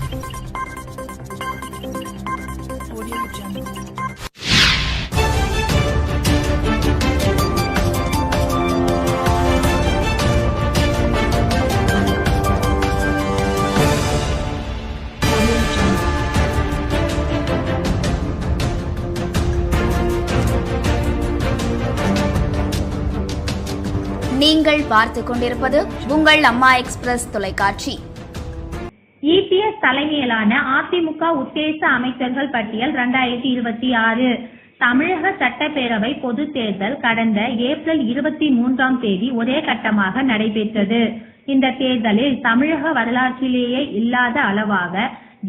நீங்கள் பார்த்து கொண்டிருப்பது உங்கள் அம்மா எக்ஸ்பிரஸ் தொலைக்காட்சி. இபிஎஸ் தலைமையிலான அதிமுக உத்தேச அமைச்சர்கள் பட்டியல் 2026. தமிழக சட்டப்பேரவை பொது தேர்தல் கடந்த ஏப்ரல் 23ஆம் தேதி ஒரே கட்டமாக நடைபெற்றது. இந்த தேர்தலில் தமிழக வரலாற்றிலேயே இல்லாத அளவாக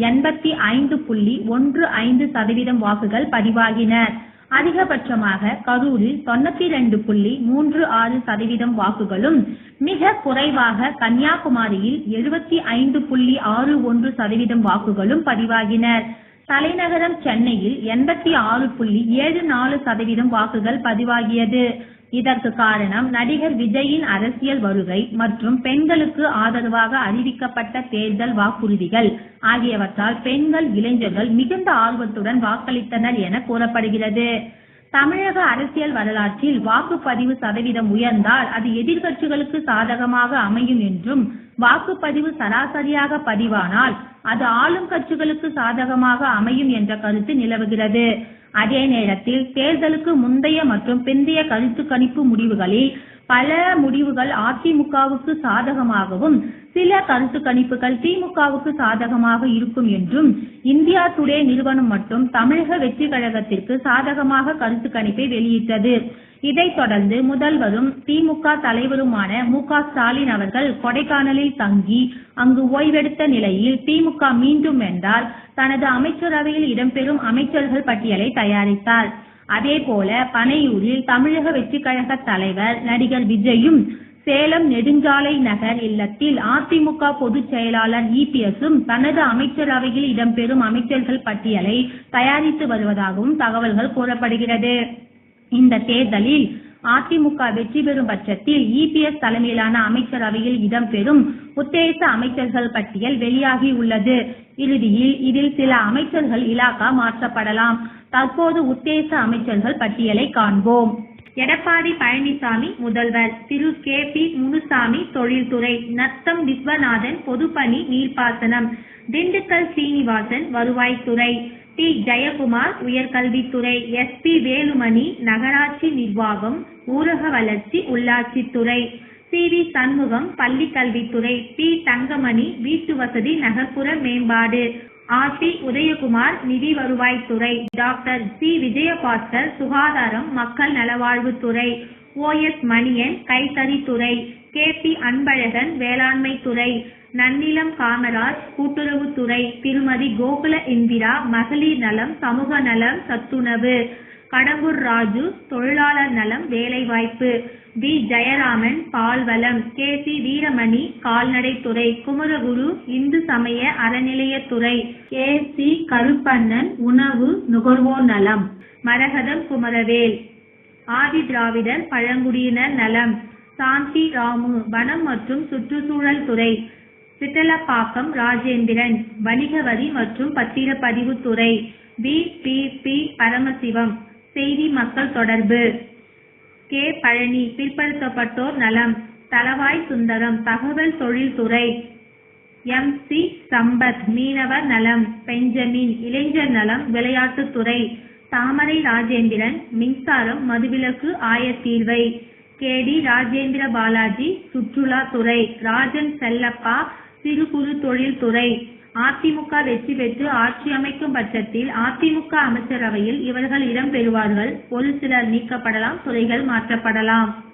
85.15% வாக்குகள் பதிவாகின. அதிகபட்சமாக கரூரில் 92.36% வாக்குகளும், மிக குறைவாக கன்னியாகுமரியில் 75.61% வாக்குகளும் பதிவாகின. தலைநகரம் சென்னையில் 86.74% வாக்குகள் பதிவாகியது. இதற்கு காரணம் நடிகர் விஜயின் அரசியல் வருகை மற்றும் பெண்களுக்கு ஆதரவாக அறிவிக்கப்பட்ட தேர்தல் வாக்குறுதிகள் ஆகியவற்றால் பெண்கள், இளைஞர்கள் மிகுந்த ஆர்வத்துடன் வாக்களித்தனர் என கூறப்படுகிறது. தமிழக அரசியல் வரலாற்றில் வாக்குப்பதிவு சதவீதம் உயர்ந்தால் அது எதிர்க்கட்சிகளுக்கு சாதகமாக அமையும் என்றும், வாக்குப்பதிவு சராசரியாக பதிவானால் அது ஆளும் கட்சிகளுக்கு சாதகமாக அமையும் என்ற கருத்து நிலவுகிறது. அதே நேரத்தில் தேர்தலுக்கு முந்தைய மற்றும் பிந்தைய கருத்து கணிப்பு முடிவுகளில் பல முடிவுகள் அதிமுகவுக்கு சாதகமாகவும், சில கருத்து கணிப்புகள் திமுகவுக்கு சாதகமாக இருக்கும் என்றும் இந்தியா டுடே நிறுவனம் மட்டும் தமிழக வெற்றி கழகத்திற்கு சாதகமாக கருத்து கணிப்பை வெளியிட்டது. இதைத் தொடர்ந்து முதல்வரும் திமுக தலைவருமான மு.க. ஸ்டாலின் அவர்கள் கொடைக்கானலில் தங்கி அங்கு ஓய்வெடுத்த நிலையில் திமுக மீண்டும் வென்றால் தனது அமைச்சரவையில் இடம்பெறும் அமைச்சர்கள் பட்டியலை தயாரித்தார். அதேபோல பனையூரில் தமிழக வெற்றி கழக தலைவர் நடிகர் விஜயும், சேலம் நெடுஞ்சாலை நகர் இல்லத்தில் அதிமுக பொதுச் செயலாளர் இபிஎஸும் தனது அமைச்சரவையில் இடம்பெறும் அமைச்சர்கள் பட்டியலை தயாரித்து வருவதாகவும் தகவல்கள் கூறப்படுகிறது. இந்த தேர்தலில் அதிமுக வெற்றி பெறும் பட்சத்தில் இபிஎஸ் தலைமையிலான அமைச்சரவையில் இடம்பெறும் உத்தேச அமைச்சர்கள் பட்டியல் வெளியாகி உள்ளது. இறுதியில் இதில் சில அமைச்சர்கள் இலாகா மாற்றப்படலாம். தற்போது உத்தேச அமைச்சர்கள் பட்டியலை காண்போம். எடப்பாடி பழனிசாமி முதல்வர், திரு கே.பி. முனுசாமி தொழில்துறை, நத்தம் விஸ்வநாதன் பொதுப்பணி நீர்ப்பாசனம், திண்டுக்கல் சீனிவாசன் வருவாய்த்துறை, டி. ஜெயக்குமார் உயர்கல்வித்துறை, எஸ்.பி. வேலுமணி நகராட்சி நிர்வாகம் ஊரக வளர்ச்சி உள்ளாட்சித்துறை, சி.வி. சண்முகம் பள்ளிக்கல்வித்துறை, பி. தங்கமணி வீட்டு வசதி நகர்ப்புற மேம்பாடு, ஆர்.பி. உதயகுமார் நிதி வருவாய்த்துறை, டாக்டர் சி. விஜயபாஸ்கர் சுகாதாரம் மக்கள் நலவாழ்வுத்துறை, ஓ.எஸ். மணியன் கைத்தறித்துறை, கே.பி. அன்பழகன் வேளாண்மைத்துறை, நன்னிலம் காமராஜ் கூட்டுறவுத்துறை, திருமதி கோகுல இந்திரா மகளிர் நலம் சமூக நலம் சத்துணவு, கடம்பூர் ராஜு தொழிலாளர் நலம் வேலைவாய்ப்பு, வி. ஜெயராமன் பால்வளம், கே.சி. வீரமணி கால்நடைத்துறை, குமரகுரு இந்து சமய அறநிலையத்துறை, கே.சி. கருப்பண்ணன் உணவு நுகர்வோர் நலம், மரகதம் குமரவேல் ஆதி திராவிடர் பழங்குடியினர் நலம், சாந்தி ராமு வனம் மற்றும் சுற்றுச்சூழல் துறை, சிட்டலப்பாக்கம் ராஜேந்திரன் வணிக வரி மற்றும் பத்திரப்பதிவுத்துறை, பி. பரமசிவம் செய்தி மக்கள் தொடர்பு, கே. பழனி பிற்படுத்தப்பட்டோர் நலம், தளவாய் சுந்தரம் தகவல் தொழில்துறை, எம்.சி. சம்பத் மீனவர் நலம், பெஞ்சமின் இளைஞர் நலம் விளையாட்டுத்துறை, தாமரை ராஜேந்திரன் மின்சாரம் மதுவிலக்கு ஆயத்தீர்வை, கே.டி. ராஜேந்திர பாலாஜி சுற்றுலாத்துறை, ராஜன் செல்லப்பா சிறு குறு தொழில்துறை. அதிமுக வெற்றி பெற்று ஆட்சி அமைக்கும் பட்சத்தில் அதிமுக அமைச்சரவையில் இவர்கள் இடம்பெறுவார்கள். ஒரு சிலர் நீக்கப்படலாம், துறைகள் மாற்றப்படலாம்.